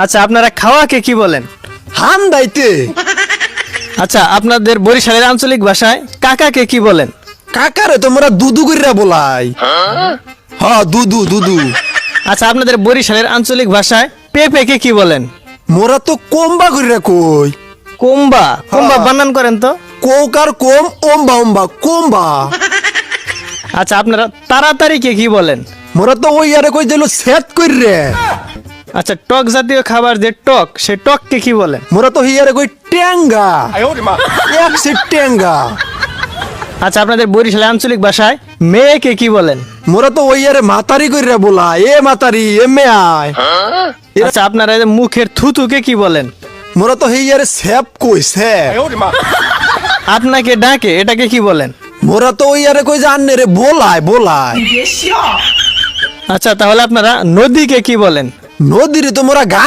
আচ্ছা, আপনারা খাওয়াকে কি বলেন? হান দাইতে। আচ্ছা, আপনাদের বরিশালের আঞ্চলিক ভাষায় কাকাকে কি বলেন? কাকারে তোমরা দুদু কইরা বলাই। হ্যাঁ, দুদু দুদু। আচ্ছা, আপনাদের বরিশালের আঞ্চলিক ভাষায় পেঁপেকে কি বলেন? মোরা তো কম্বা কইরা কই। কুম্বা। কুম্বা হ্যাঁ। বানান করেন তো। কোকার কোম ওম্বা ওম্বা কোম্বা। আচ্ছা, আপনারা তাড়াতাড়িকে কি বলেন? মোরা তো ওই আরে কই দিল সেট কইরে। আচ্ছা, টক জাতীয় খাবার যে টক, সে টককে কি বলেন? মোরা তো হিয়ারে কই টেঙ্গা। এক সে টেঙ্গা। আচ্ছা, আপনাদের বরিশালের আঞ্চলিক ভাষায় মেয়েকে কি বলেন? মোরা তো ওই আরে মাতারি কইরা বলা। এ মাতারি এ মেয়ায়। আচ্ছা, আপনারা এই যে মুখের থুতুকে কি বলেন? মোরা তো হিয়ারে সেপ কই সেপ। আপনাকে ডাকে এটাকে কি বলেন? মোরা তো ওই আরে কই জানে রে বলায় বলায়। আচ্ছা, তাহলে আপনারা নদীকে কি বলেন? নদীরে তো মোরা গান